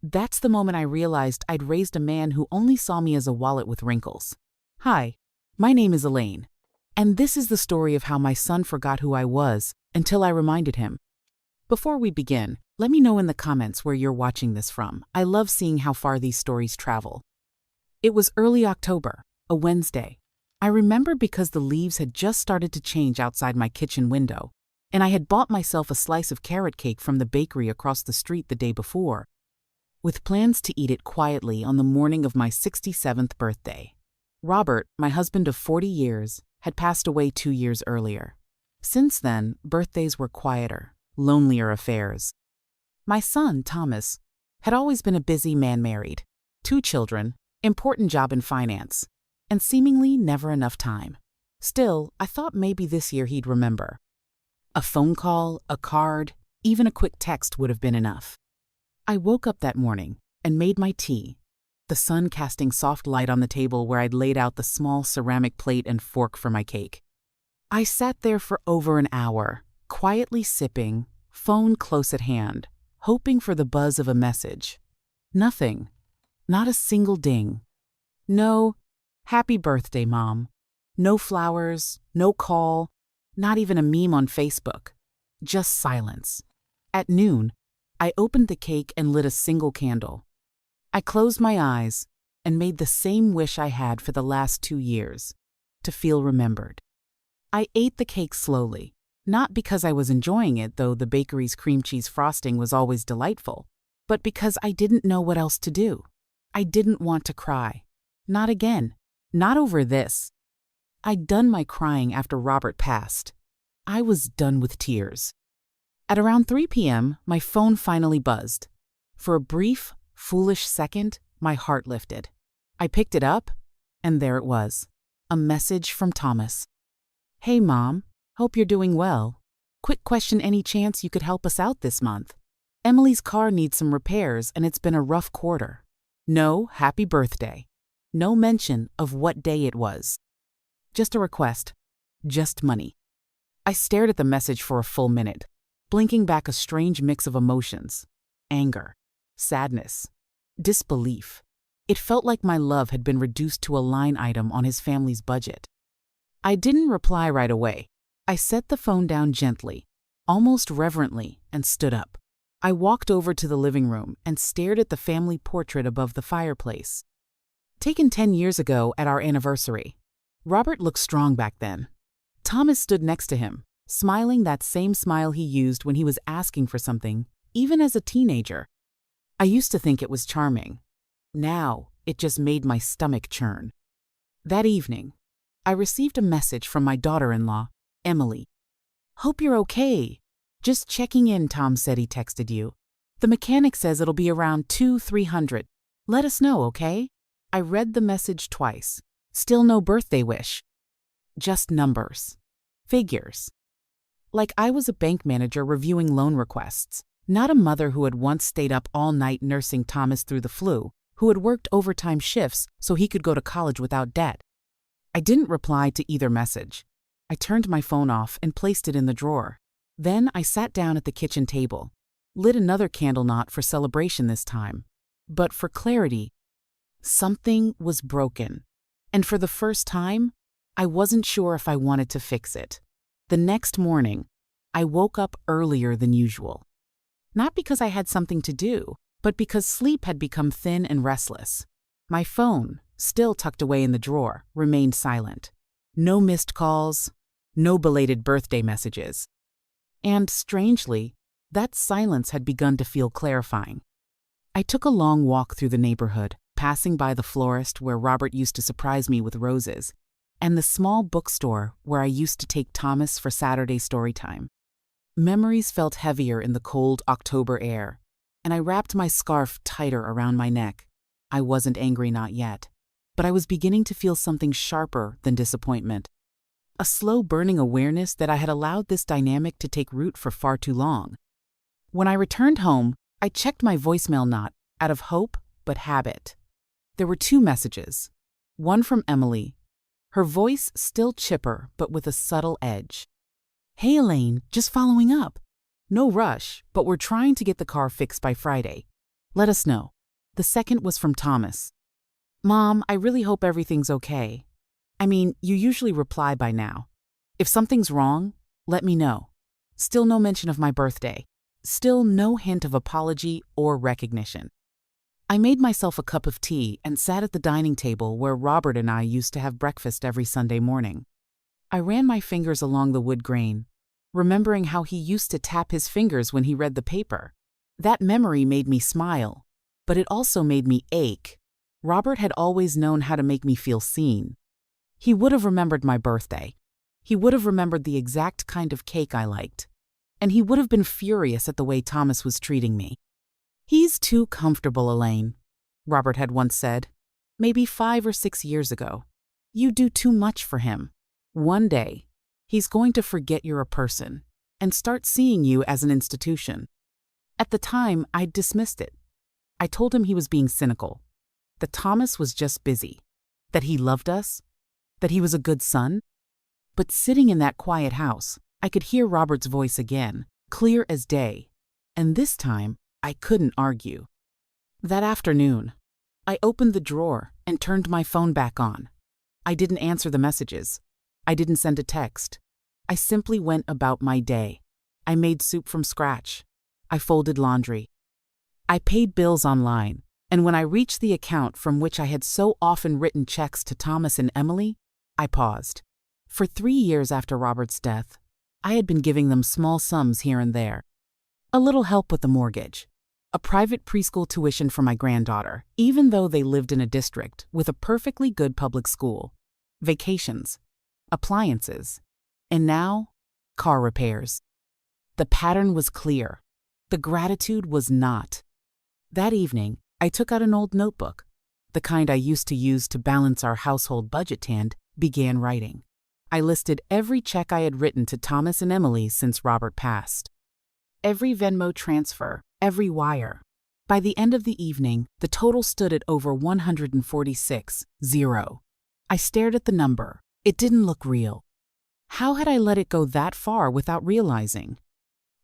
That's the moment I realized I'd raised a man who only saw me as a wallet with wrinkles. Hi, my name is Elaine, and this is the story of how my son forgot who I was until I reminded him. Before we begin, let me know in the comments where you're watching this from. I love seeing how far these stories travel. It was early October, a Wednesday. I remember because the leaves had just started to change outside my kitchen window, and I had bought myself a slice of carrot cake from the bakery across the street the day before, with plans to eat it quietly on the morning of my 67th birthday. Robert, my husband of 40 years, had passed away 2 years earlier. Since then, birthdays were quieter, lonelier affairs. My son, Thomas, had always been a busy man married, 2 children, important job in finance, and seemingly never enough time. Still, I thought maybe this year he'd remember. A phone call, a card, even a quick text would have been enough. I woke up that morning and made my tea, the sun casting soft light on the table where I'd laid out the small ceramic plate and fork for my cake. I sat there for over an hour, quietly sipping, phone close at hand, hoping for the buzz of a message. Nothing. Not a single ding. No, "Happy birthday, Mom." No flowers, no call, not even a meme on Facebook. Just silence. At noon, I opened the cake and lit a single candle. I closed my eyes and made the same wish I had for the last 2 years, to feel remembered. I ate the cake slowly, not because I was enjoying it, though the bakery's cream cheese frosting was always delightful, but because I didn't know what else to do. I didn't want to cry. Not again. Not over this. I'd done my crying after Robert passed. I was done with tears. At around 3 p.m., my phone finally buzzed. For a brief, foolish second, my heart lifted. I picked it up, and there it was. A message from Thomas. "Hey, Mom. Hope you're doing well. Quick question, any chance you could help us out this month? Emily's car needs some repairs, and it's been a rough quarter. No happy birthday. No mention of what day it was. Just a request. Just money." I stared at the message for a full minute, blinking back a strange mix of emotions. Anger, sadness, disbelief. It felt like my love had been reduced to a line item on his family's budget. I didn't reply right away. I set the phone down gently, almost reverently, and stood up. I walked over to the living room and stared at the family portrait above the fireplace. Taken 10 years ago at our anniversary. Robert looked strong back then. Thomas stood next to him, smiling that same smile he used when he was asking for something, even as a teenager. I used to think it was charming. Now, it just made my stomach churn. That evening, I received a message from my daughter-in-law, Emily. "Hope you're okay. Just checking in," Tom said he texted you. "The mechanic says it'll be around 200-300. Let us know, okay?" I read the message twice. Still no birthday wish. Just numbers. Figures. Like I was a bank manager reviewing loan requests, not a mother who had once stayed up all night nursing Thomas through the flu, who had worked overtime shifts so he could go to college without debt. I didn't reply to either message. I turned my phone off and placed it in the drawer. Then I sat down at the kitchen table, lit another candle, not for celebration this time, but for clarity. Something was broken, and for the first time, I wasn't sure if I wanted to fix it. The next morning, I woke up earlier than usual. Not because I had something to do, but because sleep had become thin and restless. My phone, still tucked away in the drawer, remained silent. No missed calls, no belated birthday messages. And strangely, that silence had begun to feel clarifying. I took a long walk through the neighborhood, passing by the florist where Robert used to surprise me with roses, and the small bookstore where I used to take Thomas for Saturday story time. Memories felt heavier in the cold October air, and I wrapped my scarf tighter around my neck. I wasn't angry, not yet, but I was beginning to feel something sharper than disappointment. A slow burning awareness that I had allowed this dynamic to take root for far too long. When I returned home, I checked my voicemail, not out of hope, but habit. There were 2 messages. One from Emily, her voice still chipper but with a subtle edge. "Hey Elaine, just following up. No rush, but we're trying to get the car fixed by Friday. Let us know. The second was from Thomas. Mom, I really hope everything's okay. I mean, you usually reply by now. If something's wrong, let me know. Still no mention of my birthday. Still no hint of apology or recognition. I made myself a cup of tea and sat at the dining table where Robert and I used to have breakfast every Sunday morning. I ran my fingers along the wood grain, remembering how he used to tap his fingers when he read the paper. That memory made me smile, but it also made me ache. Robert had always known how to make me feel seen. He would have remembered my birthday. He would have remembered the exact kind of cake I liked. And he would have been furious at the way Thomas was treating me. He's too comfortable, Elaine, Robert had once said, maybe 5 or 6 years ago. You do too much for him. One day, he's going to forget you're a person and start seeing you as an institution. At the time, I dismissed it. I told him he was being cynical, that Thomas was just busy, that he loved us, that he was a good son. But sitting in that quiet house, I could hear Robert's voice again, clear as day, and this time I couldn't argue. That afternoon, I opened the drawer and turned my phone back on. I didn't answer the messages. I didn't send a text. I simply went about my day. I made soup from scratch. I folded laundry. I paid bills online, and when I reached the account from which I had so often written checks to Thomas and Emily, I paused. For 3 years after Robert's death, I had been giving them small sums here and there. A little help with the mortgage, a private preschool tuition for my granddaughter, even though they lived in a district with a perfectly good public school, vacations, appliances, and now, car repairs. The pattern was clear. The gratitude was not. That evening, I took out an old notebook, the kind I used to use to balance our household budget, and began writing. I listed every check I had written to Thomas and Emily since Robert passed. Every Venmo transfer, every wire. By the end of the evening, the total stood at over 146,000. I stared at the number. It didn't look real. How had I let it go that far without realizing?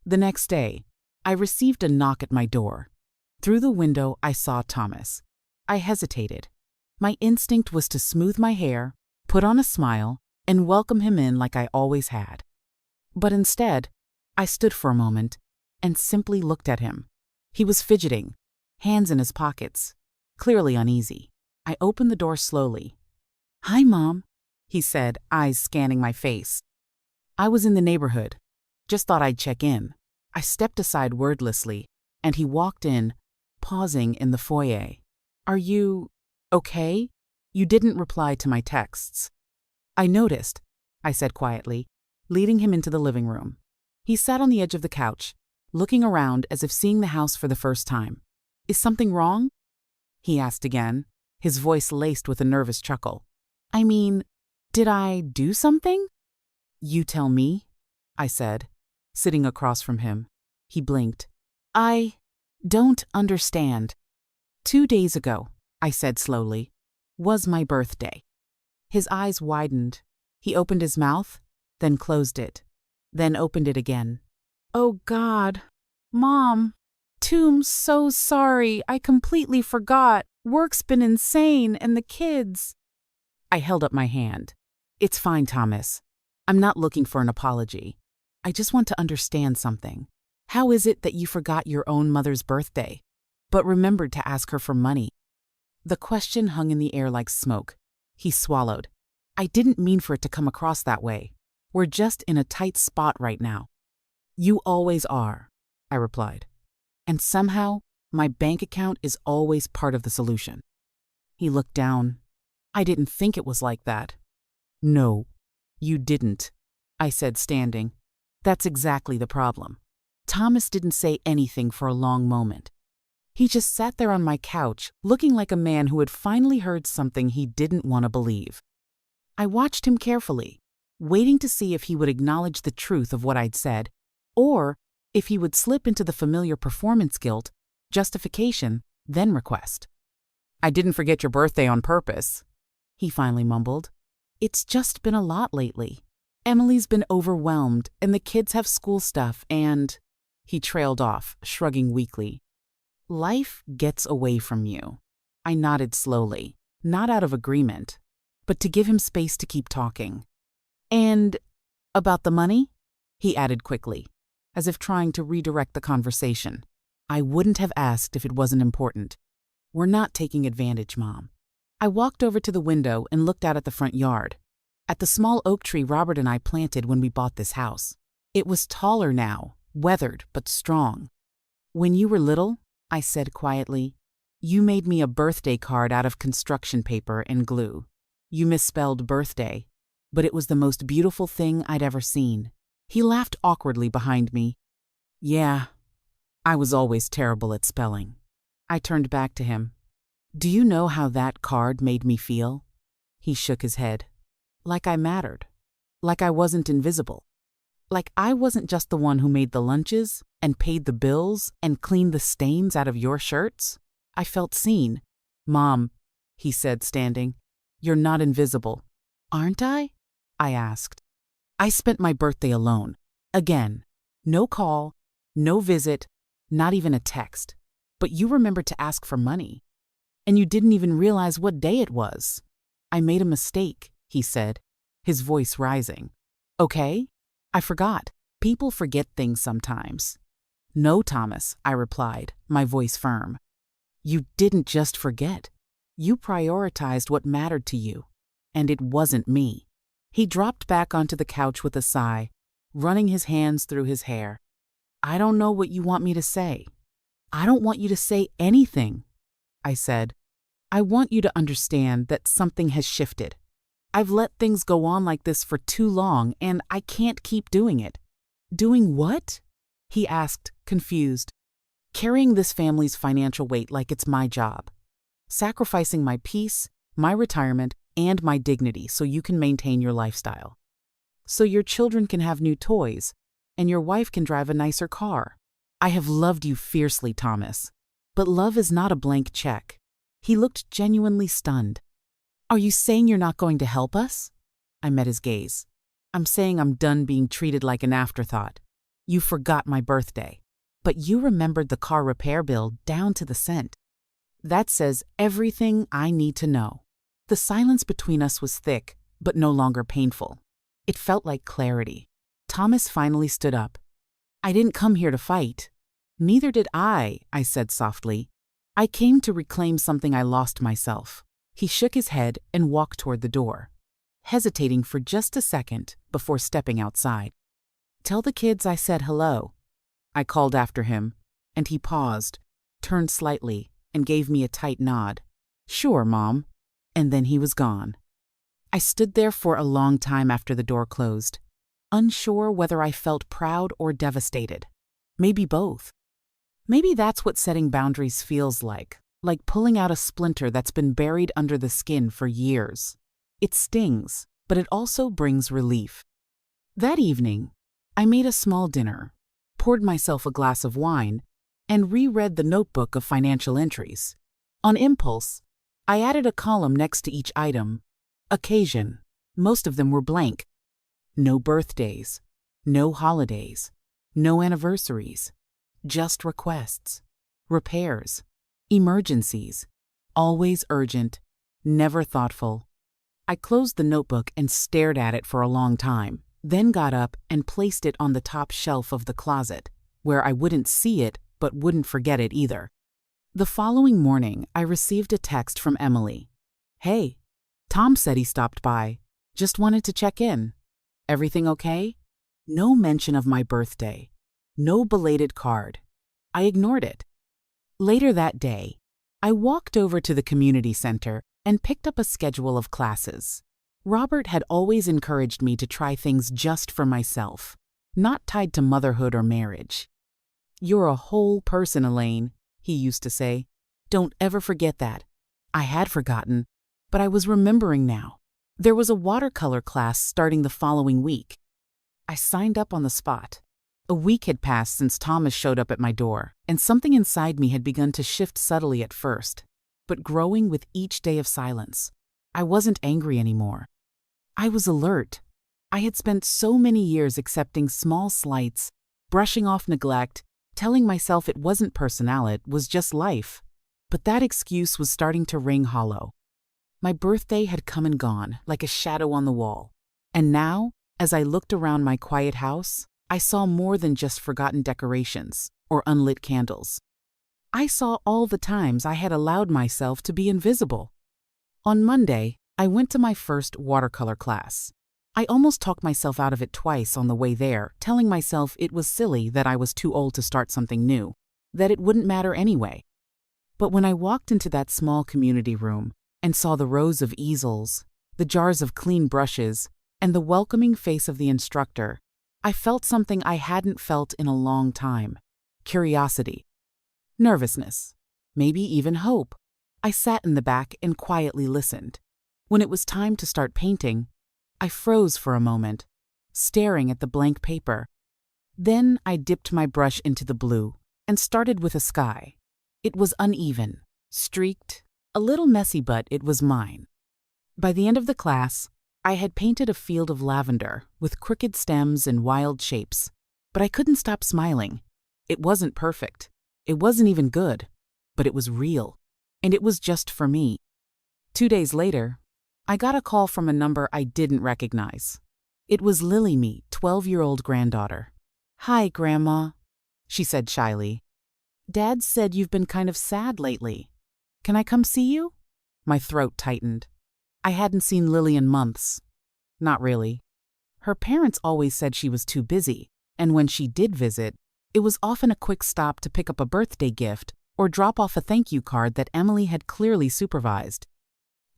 The next day, I received a knock at my door. Through the window, I saw Thomas. I hesitated. My instinct was to smooth my hair, put on a smile, and welcome him in like I always had. But instead, I stood for a moment and simply looked at him. He was fidgeting, hands in his pockets, clearly uneasy. I opened the door slowly. "Hi, Mom," he said, eyes scanning my face. "I was in the neighborhood. Just thought I'd check in." I stepped aside wordlessly, and he walked in, pausing in the foyer. "Are you okay? You didn't reply to my texts." "I noticed," I said quietly, leading him into the living room. He sat on the edge of the couch, looking around as if seeing the house for the first time. "Is something wrong?" he asked again, his voice laced with a nervous chuckle. "I mean, did I do something?" "You tell me," I said, sitting across from him. He blinked. "I don't understand." 2 days ago, I said slowly, was my birthday. His eyes widened. He opened his mouth, then closed it, then opened it again. "Oh God, Mom, Toom's so sorry. I completely forgot. Work's been insane, and the kids." I held up my hand. "It's fine, Thomas. I'm not looking for an apology. I just want to understand something. How is it that you forgot your own mother's birthday, but remembered to ask her for money?" The question hung in the air like smoke. He swallowed. "I didn't mean for it to come across that way. We're just in a tight spot right now." "You always are," I replied. "And somehow, my bank account is always part of the solution." He looked down. "I didn't think it was like that." "No, you didn't," I said, standing. "That's exactly the problem." Thomas didn't say anything for a long moment. He just sat there on my couch, looking like a man who had finally heard something he didn't want to believe. I watched him carefully, waiting to see if he would acknowledge the truth of what I'd said, or if he would slip into the familiar performance guilt, justification, then request. "I didn't forget your birthday on purpose," he finally mumbled. "It's just been a lot lately. Emily's been overwhelmed, and the kids have school stuff, and..." He trailed off, shrugging weakly. Life gets away from you. I nodded slowly, not out of agreement, but to give him space to keep talking. And about the money? He added quickly, as if trying to redirect the conversation. I wouldn't have asked if it wasn't important. We're not taking advantage, Mom. I walked over to the window and looked out at the front yard, at the small oak tree Robert and I planted when we bought this house. It was taller now, weathered but strong. When you were little, I said quietly, you made me a birthday card out of construction paper and glue. You misspelled birthday, but it was the most beautiful thing I'd ever seen. He laughed awkwardly behind me. Yeah, I was always terrible at spelling. I turned back to him. Do you know how that card made me feel? He shook his head. Like I mattered. Like I wasn't invisible. Like I wasn't just the one who made the lunches and paid the bills and cleaned the stains out of your shirts. I felt seen. Mom, he said, standing, you're not invisible. Aren't I? I asked. I spent my birthday alone. Again. No call, no visit, not even a text. But you remembered to ask for money. And you didn't even realize what day it was. I made a mistake, he said, his voice rising. Okay? I forgot. People forget things sometimes. No, Thomas, I replied, my voice firm. You didn't just forget. You prioritized what mattered to you. And it wasn't me. He dropped back onto the couch with a sigh, running his hands through his hair. I don't know what you want me to say. I don't want you to say anything, I said. I want you to understand that something has shifted. I've let things go on like this for too long, and I can't keep doing it. Doing what? He asked, confused. Carrying this family's financial weight like it's my job. Sacrificing my peace, my retirement, and my dignity so you can maintain your lifestyle. So your children can have new toys, and your wife can drive a nicer car. I have loved you fiercely, Thomas. But love is not a blank check. He looked genuinely stunned. Are you saying you're not going to help us? I met his gaze. I'm saying I'm done being treated like an afterthought. You forgot my birthday. But you remembered the car repair bill down to the cent. That says everything I need to know. The silence between us was thick, but no longer painful. It felt like clarity. Thomas finally stood up. I didn't come here to fight. Neither did I said softly. I came to reclaim something I lost myself. He shook his head and walked toward the door, hesitating for just a second before stepping outside. Tell the kids I said hello. I called after him, and he paused, turned slightly, and gave me a tight nod. Sure, Mom. And then he was gone. I stood there for a long time after the door closed, unsure whether I felt proud or devastated. Maybe both. Maybe that's what setting boundaries feels like pulling out a splinter that's been buried under the skin for years. It stings, but it also brings relief. That evening, I made a small dinner, poured myself a glass of wine, and reread the notebook of financial entries. On impulse, I added a column next to each item. Occasion. Most of them were blank. No birthdays. No holidays. No anniversaries. Just requests. Repairs. Emergencies. Always urgent. Never thoughtful. I closed the notebook and stared at it for a long time, then got up and placed it on the top shelf of the closet, where I wouldn't see it but wouldn't forget it either. The following morning, I received a text from Emily. Hey, Tom said he stopped by. Just wanted to check in. Everything okay? No mention of my birthday. No belated card. I ignored it. Later that day, I walked over to the community center and picked up a schedule of classes. Robert had always encouraged me to try things just for myself, not tied to motherhood or marriage. You're a whole person, Elaine, he used to say. Don't ever forget that. I had forgotten, but I was remembering now. There was a watercolor class starting the following week. I signed up on the spot. A week had passed since Thomas showed up at my door, and something inside me had begun to shift subtly at first, but growing with each day of silence. I wasn't angry anymore. I was alert. I had spent so many years accepting small slights, brushing off neglect, telling myself it wasn't personal, it was just life. But that excuse was starting to ring hollow. My birthday had come and gone, like a shadow on the wall. And now, as I looked around my quiet house, I saw more than just forgotten decorations or unlit candles. I saw all the times I had allowed myself to be invisible. On Monday, I went to my first watercolor class. I almost talked myself out of it twice on the way there, telling myself it was silly that I was too old to start something new, that it wouldn't matter anyway. But when I walked into that small community room and saw the rows of easels, the jars of clean brushes, and the welcoming face of the instructor, I felt something I hadn't felt in a long time: curiosity, nervousness, maybe even hope. I sat in the back and quietly listened. When it was time to start painting, I froze for a moment, staring at the blank paper. Then I dipped my brush into the blue and started with a sky. It was uneven, streaked, a little messy, but it was mine. By the end of the class, I had painted a field of lavender with crooked stems and wild shapes, but I couldn't stop smiling. It wasn't perfect. It wasn't even good, but it was real, and it was just for me. 2 days later, I got a call from a number I didn't recognize. It was Lily, me, 12-year-old granddaughter. "Hi, Grandma," she said shyly. "Dad said you've been kind of sad lately. Can I come see you?" My throat tightened. I hadn't seen Lily in months. Not really. Her parents always said she was too busy, and when she did visit, it was often a quick stop to pick up a birthday gift or drop off a thank you card that Emily had clearly supervised.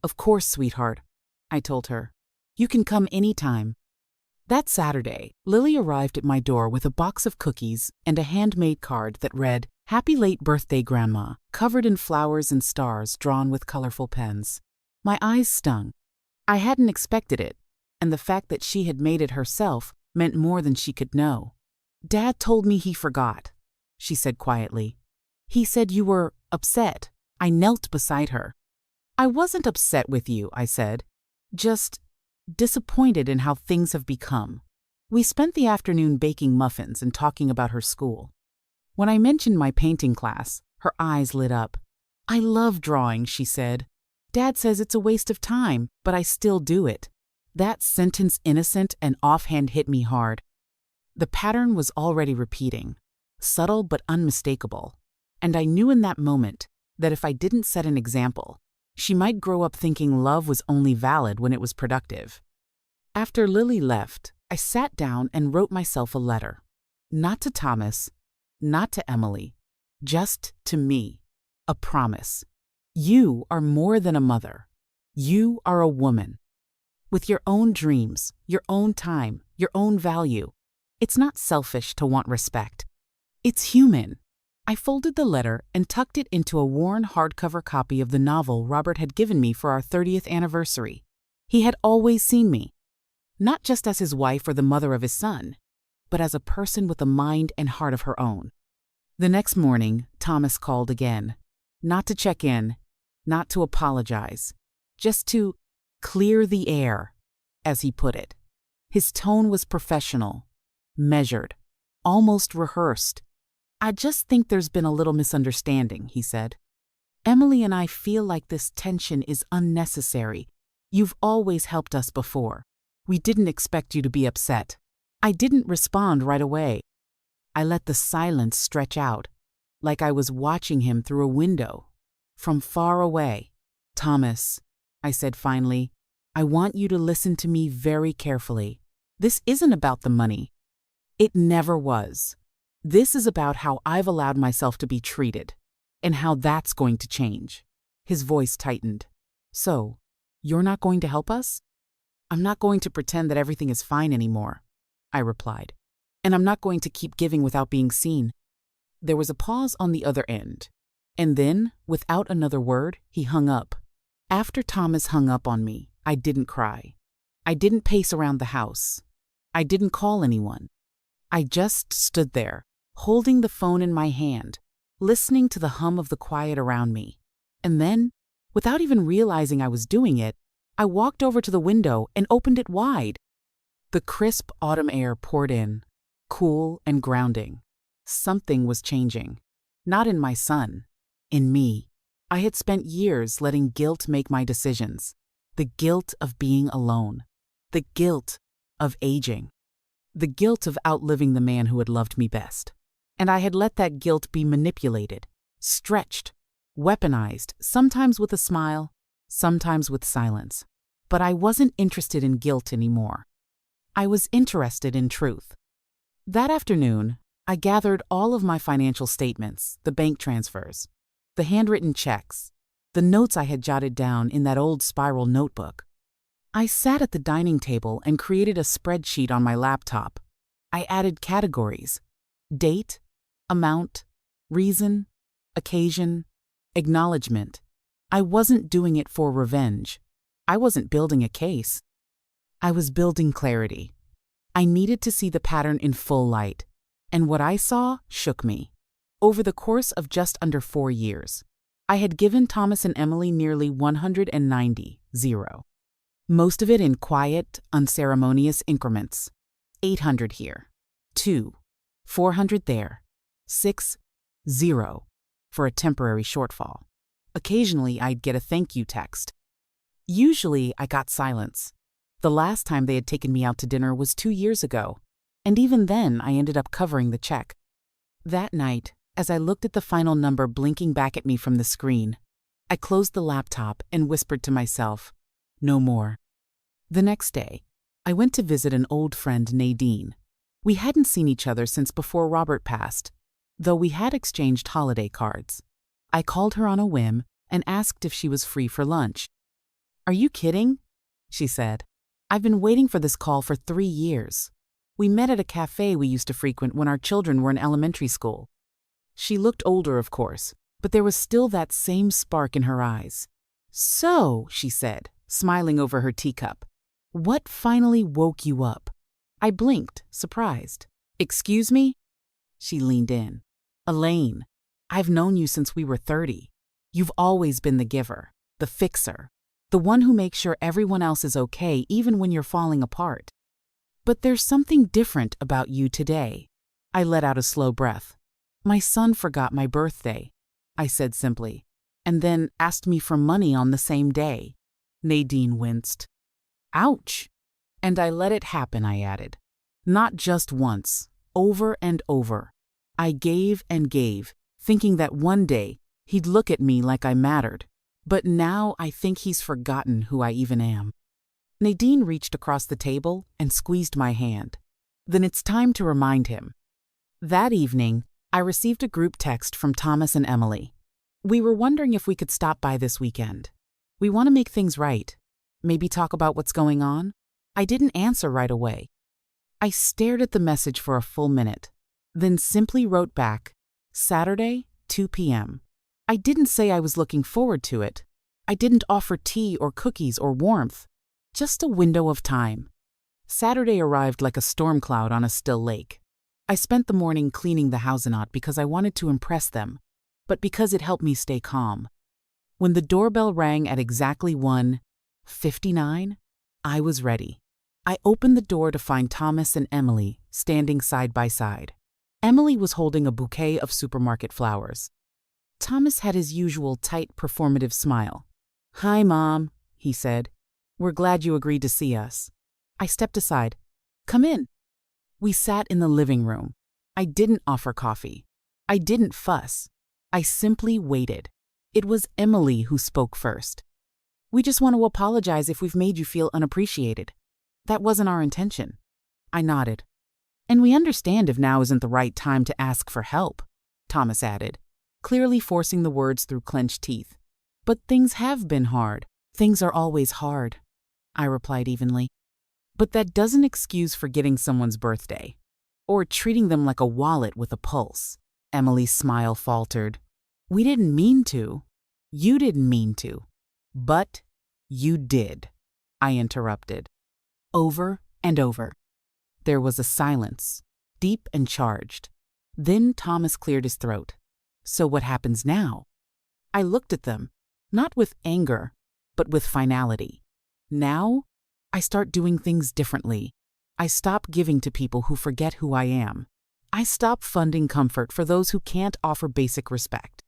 "Of course, sweetheart," I told her. "You can come anytime." That Saturday, Lily arrived at my door with a box of cookies and a handmade card that read, "Happy late birthday, Grandma," covered in flowers and stars drawn with colorful pens. My eyes stung. I hadn't expected it, and the fact that she had made it herself meant more than she could know. "Dad told me he forgot," she said quietly. "He said you were upset." I knelt beside her. "I wasn't upset with you," I said. "Just disappointed in how things have become." We spent the afternoon baking muffins and talking about her school. When I mentioned my painting class, her eyes lit up. "I love drawing," she said. "Dad says it's a waste of time, but I still do it." That sentence, innocent and offhand, hit me hard. The pattern was already repeating, subtle but unmistakable, and I knew in that moment that if I didn't set an example, she might grow up thinking love was only valid when it was productive. After Lily left, I sat down and wrote myself a letter. Not to Thomas, not to Emily, just to me. A promise. You are more than a mother. You are a woman. With your own dreams, your own time, your own value. It's not selfish to want respect. It's human. I folded the letter and tucked it into a worn hardcover copy of the novel Robert had given me for our 30th anniversary. He had always seen me, not just as his wife or the mother of his son, but as a person with a mind and heart of her own. The next morning, Thomas called again. Not to check in, not to apologize, just to clear the air, as he put it. His tone was professional, measured, almost rehearsed. "I just think there's been a little misunderstanding," he said. "Emily and I feel like this tension is unnecessary. You've always helped us before. We didn't expect you to be upset." I didn't respond right away. I let the silence stretch out, like I was watching him through a window, from far away. "Thomas," I said finally, "I want you to listen to me very carefully. This isn't about the money. It never was. This is about how I've allowed myself to be treated, and how that's going to change." His voice tightened. "So, you're not going to help us?" "I'm not going to pretend that everything is fine anymore," I replied. "And I'm not going to keep giving without being seen." There was a pause on the other end, and then, without another word, he hung up. After Thomas hung up on me, I didn't cry. I didn't pace around the house. I didn't call anyone. I just stood there, holding the phone in my hand, listening to the hum of the quiet around me. And then, without even realizing I was doing it, I walked over to the window and opened it wide. The crisp autumn air poured in, cool and grounding. Something was changing. Not in my son. In me. I had spent years letting guilt make my decisions. The guilt of being alone. The guilt of aging. The guilt of outliving the man who had loved me best. And I had let that guilt be manipulated, stretched, weaponized, sometimes with a smile, sometimes with silence. But I wasn't interested in guilt anymore. I was interested in truth. That afternoon, I gathered all of my financial statements, the bank transfers, the handwritten checks, the notes I had jotted down in that old spiral notebook. I sat at the dining table and created a spreadsheet on my laptop. I added categories: date, amount, reason, occasion, acknowledgement. I wasn't doing it for revenge. I wasn't building a case. I was building clarity. I needed to see the pattern in full light. And what I saw shook me. Over the course of just under 4 years, I had given Thomas and Emily nearly 190, most of it in quiet, unceremonious increments. 800 here, 2, 400 there, 6, 0, for a temporary shortfall. Occasionally, I'd get a thank you text. Usually, I got silence. The last time they had taken me out to dinner was 2 years ago. And even then, I ended up covering the check. That night, as I looked at the final number blinking back at me from the screen, I closed the laptop and whispered to myself, no more. The next day, I went to visit an old friend, Nadine. We hadn't seen each other since before Robert passed, though we had exchanged holiday cards. I called her on a whim and asked if she was free for lunch. "Are you kidding?" she said. "I've been waiting for this call for 3 years. We met at a cafe we used to frequent when our children were in elementary school." She looked older, of course, but there was still that same spark in her eyes. "So," she said, smiling over her teacup, "what finally woke you up?" I blinked, surprised. "Excuse me?" She leaned in. "Elaine, I've known you since we were 30. You've always been the giver, the fixer, the one who makes sure everyone else is okay even when you're falling apart. But there's something different about you today." I let out a slow breath. "My son forgot my birthday," I said simply, "and then asked me for money on the same day." Nadine winced. "Ouch." "And I let it happen," I added. "Not just once, over and over. I gave and gave, thinking that one day he'd look at me like I mattered. But now I think he's forgotten who I even am." Nadine reached across the table and squeezed my hand. "Then it's time to remind him." That evening, I received a group text from Thomas and Emily. "We were wondering if we could stop by this weekend. We want to make things right. Maybe talk about what's going on?" I didn't answer right away. I stared at the message for a full minute, then simply wrote back, "Saturday, 2 p.m. I didn't say I was looking forward to it. I didn't offer tea or cookies or warmth. Just a window of time. Saturday arrived like a storm cloud on a still lake. I spent the morning cleaning the house, not because I wanted to impress them, but because it helped me stay calm. When the doorbell rang at exactly 1:59, I was ready. I opened the door to find Thomas and Emily standing side by side. Emily was holding a bouquet of supermarket flowers. Thomas had his usual tight, performative smile. "Hi, Mom," he said. "We're glad you agreed to see us." I stepped aside. "Come in." We sat in the living room. I didn't offer coffee. I didn't fuss. I simply waited. It was Emily who spoke first. "We just want to apologize if we've made you feel unappreciated. That wasn't our intention." I nodded. "And we understand if now isn't the right time to ask for help," Thomas added, clearly forcing the words through clenched teeth. "But things have been hard. Things are always hard," I replied evenly. "But that doesn't excuse forgetting someone's birthday, or treating them like a wallet with a pulse." Emily's smile faltered. "We didn't mean to. You didn't mean to. But you did," I interrupted. Over and over. There was a silence, deep and charged. Then Thomas cleared his throat. "So what happens now?" I looked at them, not with anger, but with finality. Now, I start doing things differently. I stop giving to people who forget who I am. I stop funding comfort for those who can't offer basic respect.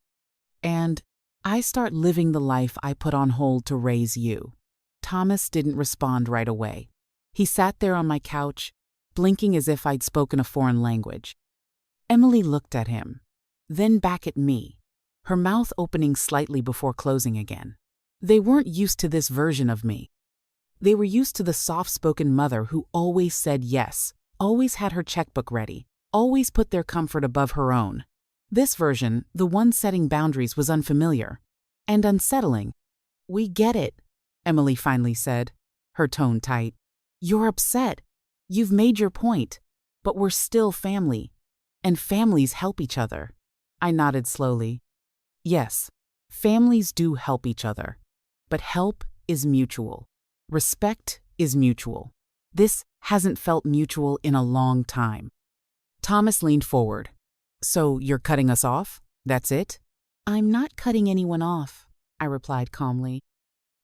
And I start living the life I put on hold to raise you. Thomas didn't respond right away. He sat there on my couch, blinking as if I'd spoken a foreign language. Emily looked at him, then back at me, her mouth opening slightly before closing again. They weren't used to this version of me. They were used to the soft-spoken mother who always said yes, always had her checkbook ready, always put their comfort above her own. This version, the one setting boundaries, was unfamiliar and unsettling. "We get it," Emily finally said, her tone tight. "You're upset. You've made your point, but we're still family, and families help each other." I nodded slowly. Yes, families do help each other, but help is mutual. Respect is mutual. This hasn't felt mutual in a long time. Thomas leaned forward. "So you're cutting us off? That's it?" "I'm not cutting anyone off," I replied calmly.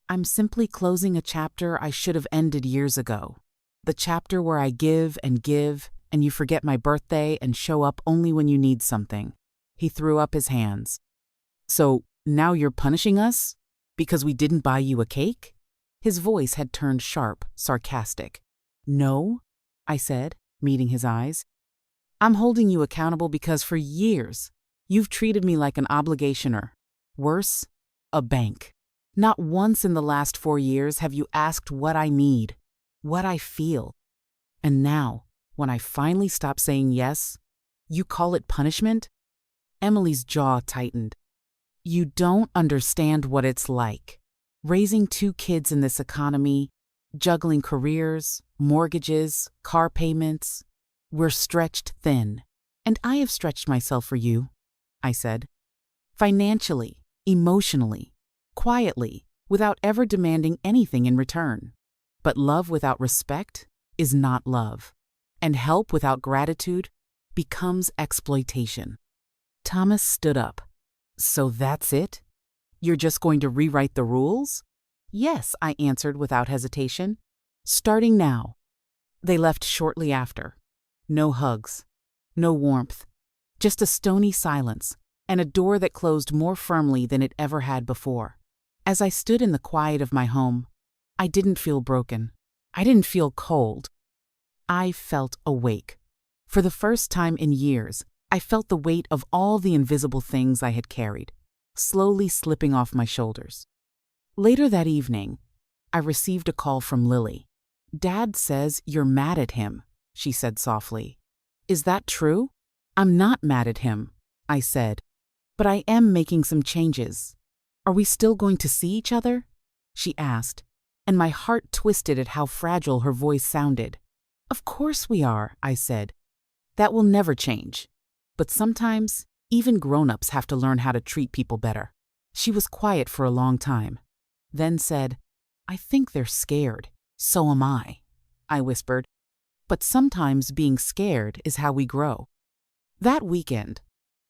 "I'm simply closing a chapter I should have ended years ago. The chapter where I give, and you forget my birthday and show up only when you need something." He threw up his hands. "So now you're punishing us? Because we didn't buy you a cake?" His voice had turned sharp, sarcastic. "No," I said, meeting his eyes. "I'm holding you accountable because for years, you've treated me like an obligationer. Worse, a bank. Not once in the last 4 years have you asked what I need, what I feel. And now, when I finally stop saying yes, you call it punishment?" Emily's jaw tightened. "You don't understand what it's like. Raising 2 kids in this economy, juggling careers, mortgages, car payments. We're stretched thin. And I have stretched myself for you," I said. "Financially, emotionally, quietly, without ever demanding anything in return. But love without respect is not love. And help without gratitude becomes exploitation." Thomas stood up. "So that's it? You're just going to rewrite the rules?" "Yes," I answered without hesitation. "Starting now." They left shortly after. No hugs, no warmth, just a stony silence and a door that closed more firmly than it ever had before. As I stood in the quiet of my home, I didn't feel broken. I didn't feel cold. I felt awake. For the first time in years, I felt the weight of all the invisible things I had carried, slowly slipping off my shoulders. Later that evening, I received a call from Lily. "Dad says you're mad at him," she said softly. "Is that true?" "I'm not mad at him," I said, "but I am making some changes." "Are we still going to see each other?" she asked, and my heart twisted at how fragile her voice sounded. "Of course we are," I said. "That will never change. But sometimes, even grown-ups have to learn how to treat people better." She was quiet for a long time, then said, "I think they're scared. So am I," I whispered. "But sometimes being scared is how we grow." That weekend,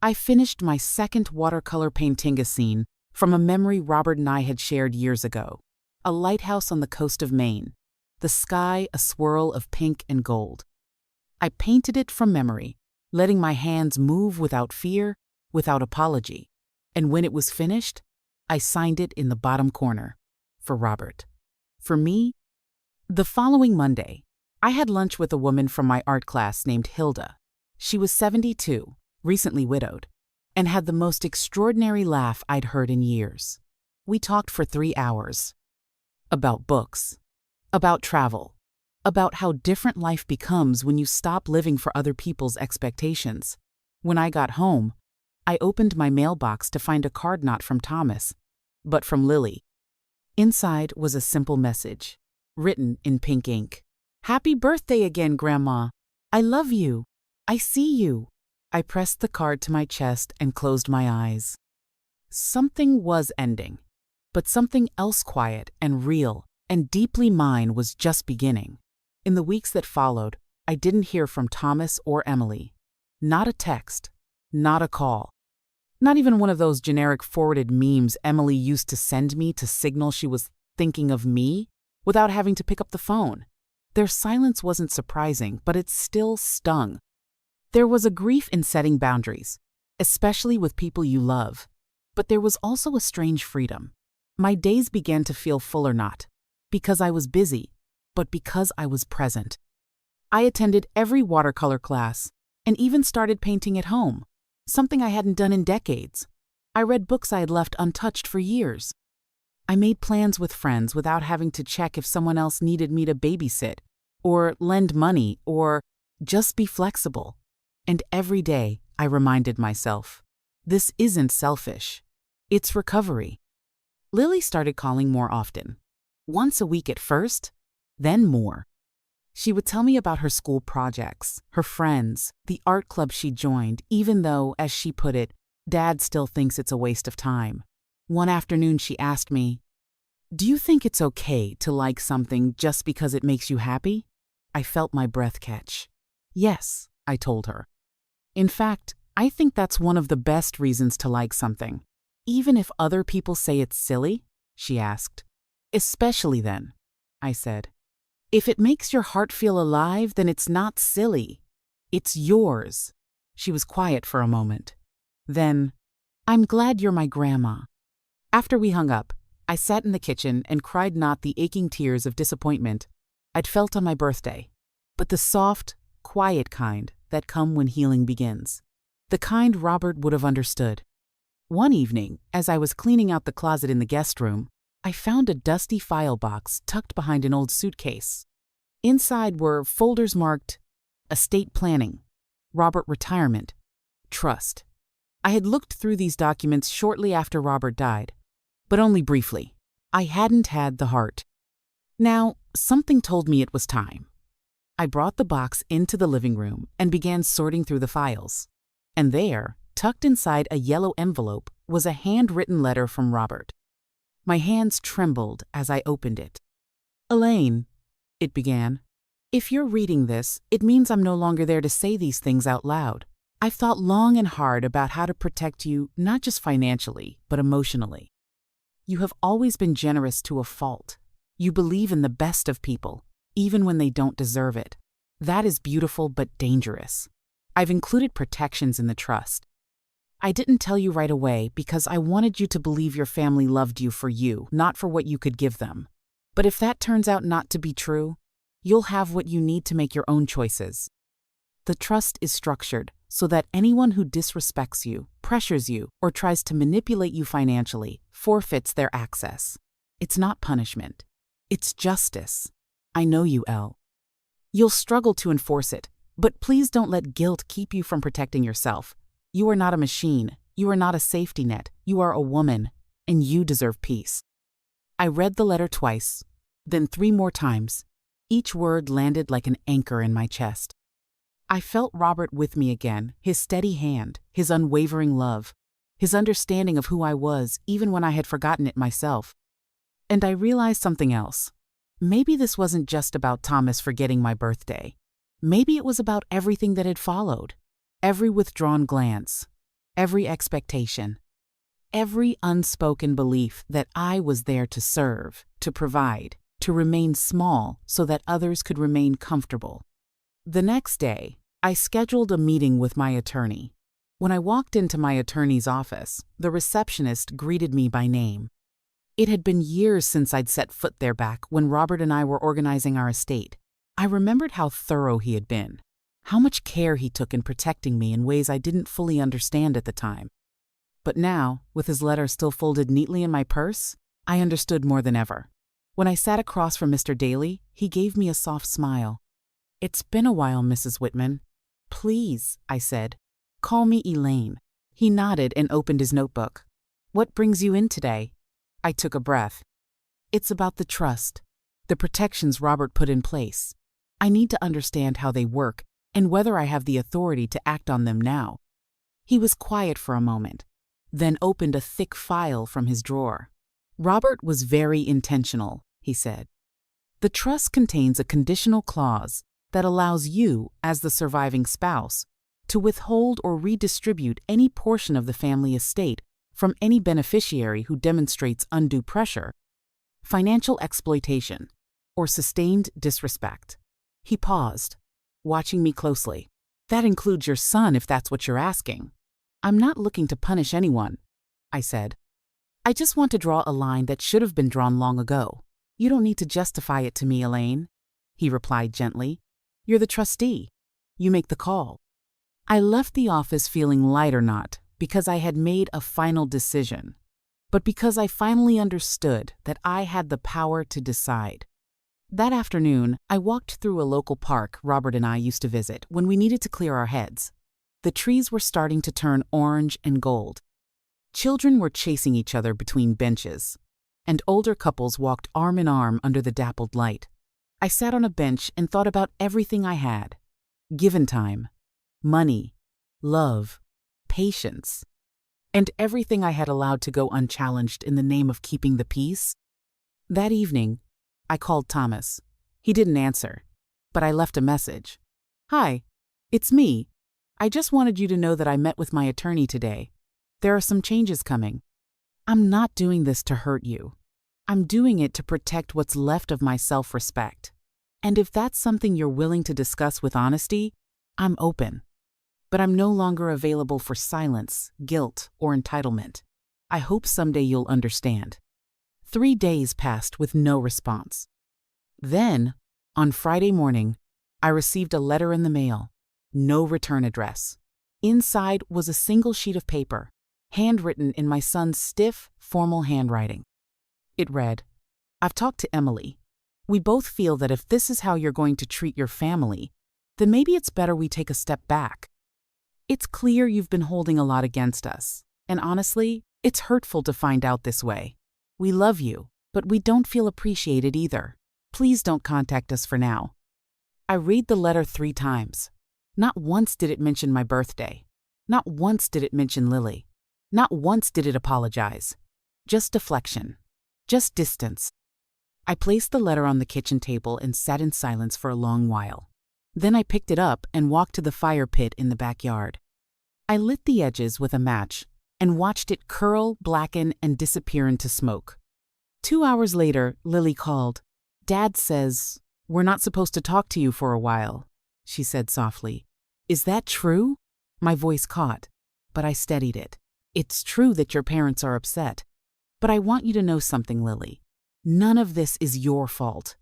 I finished my second watercolor painting scene from a memory Robert and I had shared years ago. A lighthouse on the coast of Maine, the sky a swirl of pink and gold. I painted it from memory, letting my hands move without fear, without apology. And when it was finished, I signed it in the bottom corner, for Robert. For me, the following Monday, I had lunch with a woman from my art class named Hilda. She was 72, recently widowed, and had the most extraordinary laugh I'd heard in years. We talked for 3 hours. About books, about travel, about how different life becomes when you stop living for other people's expectations. When I got home, I opened my mailbox to find a card not from Thomas, but from Lily. Inside was a simple message, written in pink ink. "Happy birthday again, Grandma. I love you. I see you." I pressed the card to my chest and closed my eyes. Something was ending, but something else quiet and real and deeply mine was just beginning. In the weeks that followed, I didn't hear from Thomas or Emily. Not a text, not a call. Not even one of those generic forwarded memes Emily used to send me to signal she was thinking of me without having to pick up the phone. Their silence wasn't surprising, but it still stung. There was a grief in setting boundaries, especially with people you love. But there was also a strange freedom. My days began to feel fuller not because I was busy, but because I was present. I attended every watercolor class and even started painting at home, something I hadn't done in decades. I read books I had left untouched for years. I made plans with friends without having to check if someone else needed me to babysit, or lend money, or just be flexible. And every day, I reminded myself, this isn't selfish. It's recovery. Lily started calling more often. Once a week at first, then more. She would tell me about her school projects, her friends, the art club she joined, even though, as she put it, Dad still thinks it's a waste of time. One afternoon she asked me, "Do you think it's okay to like something just because it makes you happy?" I felt my breath catch. "Yes," I told her. "In fact, I think that's one of the best reasons to like something. Even if other people say it's silly?" she asked. "Especially then," I said. "If it makes your heart feel alive, then it's not silly. It's yours." She was quiet for a moment. Then, "I'm glad you're my grandma." After we hung up, I sat in the kitchen and cried not the aching tears of disappointment I'd felt on my birthday, but the soft, quiet kind that come when healing begins. The kind Robert would have understood. One evening, as I was cleaning out the closet in the guest room, I found a dusty file box tucked behind an old suitcase. Inside were folders marked estate planning, Robert retirement, trust. I had looked through these documents shortly after Robert died, but only briefly. I hadn't had the heart. Now, something told me it was time. I brought the box into the living room and began sorting through the files. And there, tucked inside a yellow envelope, was a handwritten letter from Robert. My hands trembled as I opened it. "Elaine," it began, "if you're reading this, it means I'm no longer there to say these things out loud. I've thought long and hard about how to protect you, not just financially, but emotionally. You have always been generous to a fault. You believe in the best of people, even when they don't deserve it. That is beautiful but dangerous. I've included protections in the trust. I didn't tell you right away because I wanted you to believe your family loved you for you, not for what you could give them. But if that turns out not to be true, you'll have what you need to make your own choices. The trust is structured so that anyone who disrespects you, pressures you, or tries to manipulate you financially forfeits their access. It's not punishment. It's justice. I know you, Elle. You'll struggle to enforce it, but please don't let guilt keep you from protecting yourself. You are not a machine. You are not a safety net. You are a woman, and you deserve peace." I read the letter twice, then 3 more times. Each word landed like an anchor in my chest. I felt Robert with me again, his steady hand, his unwavering love, his understanding of who I was even when I had forgotten it myself. And I realized something else. Maybe this wasn't just about Thomas forgetting my birthday. Maybe it was about everything that had followed. Every withdrawn glance, every expectation, every unspoken belief that I was there to serve, to provide, to remain small so that others could remain comfortable. The next day, I scheduled a meeting with my attorney. When I walked into my attorney's office, the receptionist greeted me by name. It had been years since I'd set foot there back when Robert and I were organizing our estate. I remembered how thorough he had been, how much care he took in protecting me in ways I didn't fully understand at the time. But now, with his letter still folded neatly in my purse, I understood more than ever. When I sat across from Mr. Daly, he gave me a soft smile. "It's been a while, Mrs. Whitman." "Please," I said, "call me Elaine." He nodded and opened his notebook. "What brings you in today?" I took a breath. "It's about the trust, the protections Robert put in place. I need to understand how they work and whether I have the authority to act on them now." He was quiet for a moment, then opened a thick file from his drawer. "Robert was very intentional," he said. "The trust contains a conditional clause that allows you, as the surviving spouse, to withhold or redistribute any portion of the family estate from any beneficiary who demonstrates undue pressure, financial exploitation, or sustained disrespect." He paused, watching me closely. That includes your son, if that's what you're asking. I'm not looking to punish anyone, I said. I just want to draw a line that should have been drawn long ago. You don't need to justify it to me, Elaine, he replied gently. You're the trustee. You make the call. I left the office feeling lighter, not because I had made a final decision, but because I finally understood that I had the power to decide. That afternoon, I walked through a local park Robert and I used to visit when we needed to clear our heads. The trees were starting to turn orange and gold. Children were chasing each other between benches, and older couples walked arm in arm under the dappled light. I sat on a bench and thought about everything I had. Given time, money, love, patience, and everything I had allowed to go unchallenged in the name of keeping the peace. That evening, I called Thomas. He didn't answer, but I left a message. Hi, it's me. I just wanted you to know that I met with my attorney today. There are some changes coming. I'm not doing this to hurt you. I'm doing it to protect what's left of my self-respect. And if that's something you're willing to discuss with honesty, I'm open. But I'm no longer available for silence, guilt, or entitlement. I hope someday you'll understand. 3 days passed with no response. Then, on Friday morning, I received a letter in the mail. No return address. Inside was a single sheet of paper, handwritten in my son's stiff, formal handwriting. It read, I've talked to Emily. We both feel that if this is how you're going to treat your family, then maybe it's better we take a step back. It's clear you've been holding a lot against us, and honestly, it's hurtful to find out this way. We love you, but we don't feel appreciated either. Please don't contact us for now. I read the letter 3 times. Not once did it mention my birthday. Not once did it mention Lily. Not once did it apologize. Just deflection. Just distance. I placed the letter on the kitchen table and sat in silence for a long while. Then I picked it up and walked to the fire pit in the backyard. I lit the edges with a match and watched it curl, blacken, and disappear into smoke. 2 hours later, Lily called. Dad says, we're not supposed to talk to you for a while, she said softly. Is that true? My voice caught, but I steadied it. It's true that your parents are upset. But I want you to know something, Lily. None of this is your fault.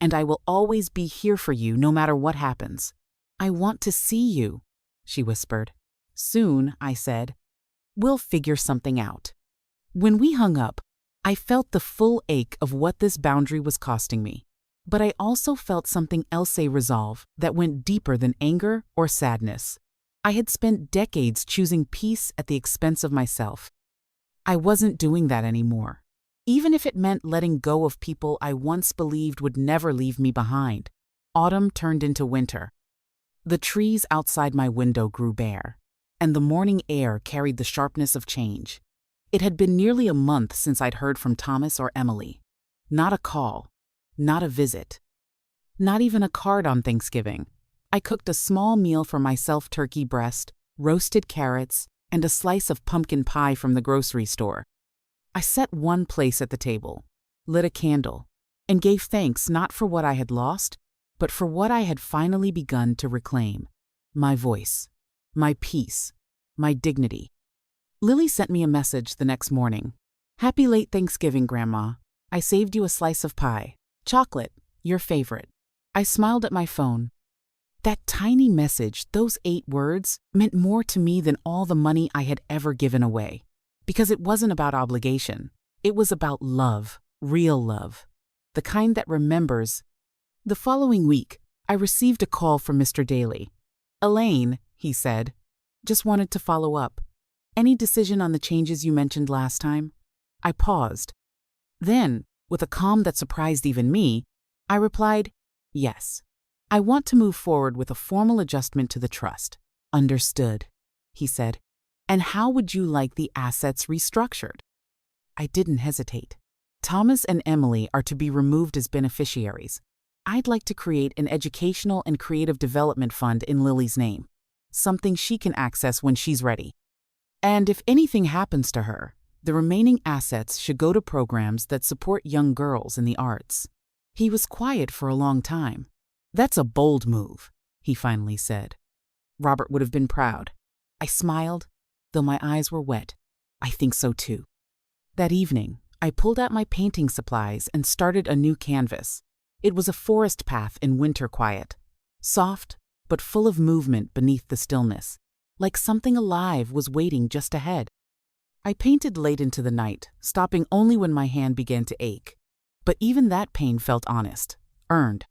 And I will always be here for you no matter what happens. I want to see you, she whispered. Soon, I said. We'll figure something out. When we hung up, I felt the full ache of what this boundary was costing me. But I also felt something else resolve that went deeper than anger or sadness. I had spent decades choosing peace at the expense of myself. I wasn't doing that anymore. Even if it meant letting go of people I once believed would never leave me behind. Autumn turned into winter. The trees outside my window grew bare, and the morning air carried the sharpness of change. It had been nearly a month since I'd heard from Thomas or Emily. Not a call, not a visit, not even a card on Thanksgiving. I cooked a small meal for myself: turkey breast, roasted carrots, and a slice of pumpkin pie from the grocery store. I set one place at the table, lit a candle, and gave thanks not for what I had lost, but for what I had finally begun to reclaim. My voice, my peace, my dignity. Lily sent me a message the next morning. Happy late Thanksgiving, Grandma. I saved you a slice of pie. Chocolate, your favorite. I smiled at my phone. That tiny message, those 8 words, meant more to me than all the money I had ever given away. Because it wasn't about obligation. It was about love, real love, the kind that remembers. The following week, I received a call from Mr. Daly. Elaine, he said, just wanted to follow up. Any decision on the changes you mentioned last time? I paused. Then, with a calm that surprised even me, I replied, yes. I want to move forward with a formal adjustment to the trust. Understood, he said. And how would you like the assets restructured? I didn't hesitate. Thomas and Emily are to be removed as beneficiaries. I'd like to create an educational and creative development fund in Lily's name, something she can access when she's ready. And if anything happens to her, the remaining assets should go to programs that support young girls in the arts. He was quiet for a long time. That's a bold move, he finally said. Robert would have been proud. I smiled, though my eyes were wet. I think so too. That evening, I pulled out my painting supplies and started a new canvas. It was a forest path in winter quiet, soft but full of movement beneath the stillness, like something alive was waiting just ahead. I painted late into the night, stopping only when my hand began to ache. But even that pain felt honest, earned.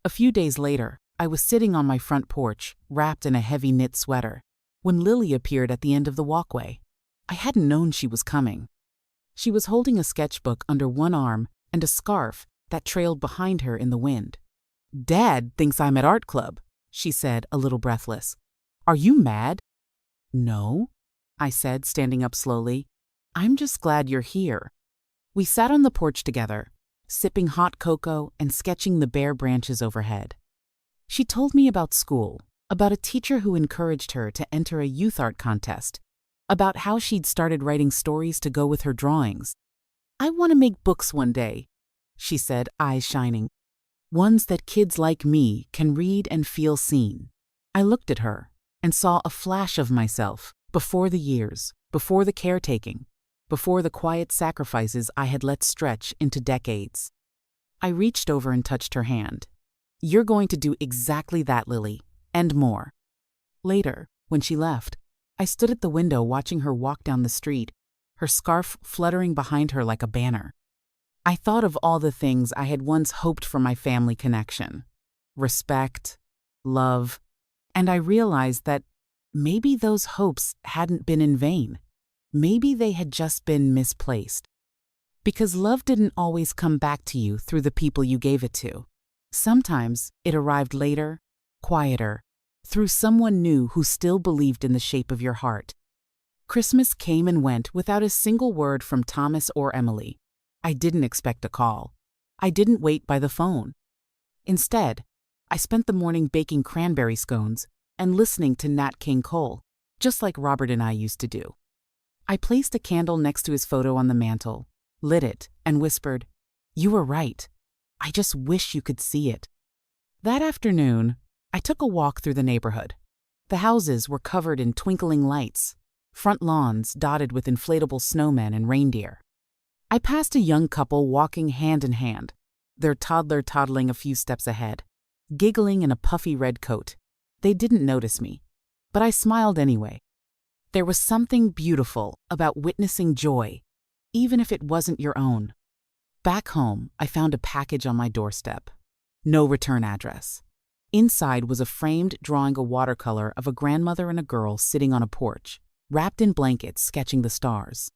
A few days later, I was sitting on my front porch, wrapped in a heavy knit sweater, when Lily appeared at the end of the walkway. I hadn't known she was coming. She was holding a sketchbook under one arm and a scarf that trailed behind her in the wind. "Dad thinks I'm at art club," she said, a little breathless. "Are you mad?" "No," I said, standing up slowly. "I'm just glad you're here." We sat on the porch together, sipping hot cocoa and sketching the bare branches overhead. She told me about school, about a teacher who encouraged her to enter a youth art contest, about how she'd started writing stories to go with her drawings. "I want to make books one day," she said, eyes shining. "Ones that kids like me can read and feel seen." I looked at her and saw a flash of myself before the years, before the caretaking, before the quiet sacrifices I had let stretch into decades. I reached over and touched her hand. "You're going to do exactly that, Lily, and more." Later, when she left, I stood at the window watching her walk down the street, her scarf fluttering behind her like a banner. I thought of all the things I had once hoped for my family connection. Respect, love, and I realized that maybe those hopes hadn't been in vain. Maybe they had just been misplaced. Because love didn't always come back to you through the people you gave it to. Sometimes it arrived later, quieter, through someone new who still believed in the shape of your heart. Christmas came and went without a single word from Thomas or Emily. I didn't expect a call. I didn't wait by the phone. Instead, I spent the morning baking cranberry scones and listening to Nat King Cole, just like Robert and I used to do. I placed a candle next to his photo on the mantel, lit it, and whispered, "You were right. I just wish you could see it." That afternoon, I took a walk through the neighborhood. The houses were covered in twinkling lights, front lawns dotted with inflatable snowmen and reindeer. I passed a young couple walking hand in hand, their toddler toddling a few steps ahead, giggling in a puffy red coat. They didn't notice me, but I smiled anyway. There was something beautiful about witnessing joy, even if it wasn't your own. Back home, I found a package on my doorstep. No return address. Inside was a framed drawing of watercolor of a grandmother and a girl sitting on a porch, wrapped in blankets sketching the stars.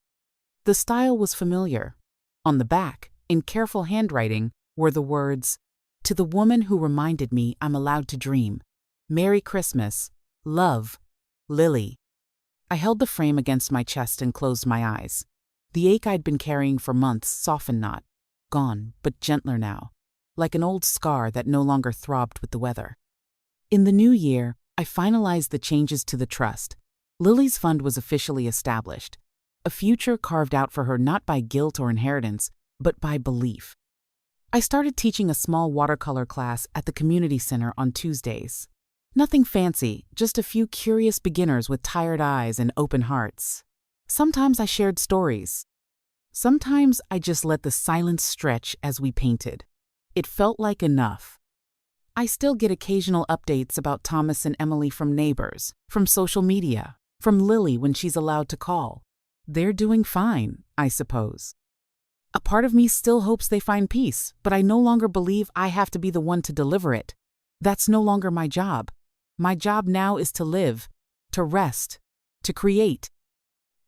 The style was familiar. On the back, in careful handwriting, were the words, "To the woman who reminded me I'm allowed to dream. Merry Christmas. Love. Lily." I held the frame against my chest and closed my eyes. The ache I'd been carrying for months softened not, gone, but gentler now, like an old scar that no longer throbbed with the weather. In the new year, I finalized the changes to the trust. Lily's fund was officially established, a future carved out for her not by guilt or inheritance, but by belief. I started teaching a small watercolor class at the community center on Tuesdays. Nothing fancy, just a few curious beginners with tired eyes and open hearts. Sometimes I shared stories. Sometimes I just let the silence stretch as we painted. It felt like enough. I still get occasional updates about Thomas and Emily from neighbors, from social media, from Lily when she's allowed to call. They're doing fine, I suppose. A part of me still hopes they find peace, but I no longer believe I have to be the one to deliver it. That's no longer my job. My job now is to live, to rest, to create,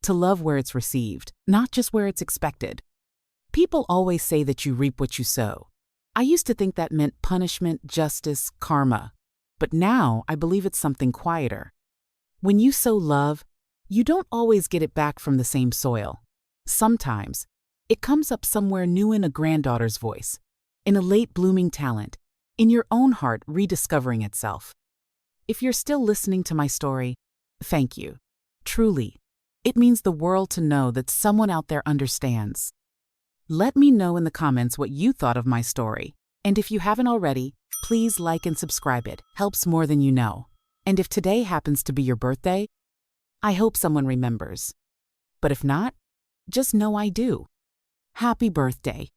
to love where it's received, not just where it's expected. People always say that you reap what you sow. I used to think that meant punishment, justice, karma. But now I believe it's something quieter. When you sow love, you don't always get it back from the same soil. Sometimes, it comes up somewhere new in a granddaughter's voice, in a late blooming talent, in your own heart rediscovering itself. If you're still listening to my story, thank you. Truly, it means the world to know that someone out there understands. Let me know in the comments what you thought of my story, and if you haven't already, please like and subscribe. It helps more than you know. And if today happens to be your birthday, I hope someone remembers. But if not, just know I do. Happy birthday.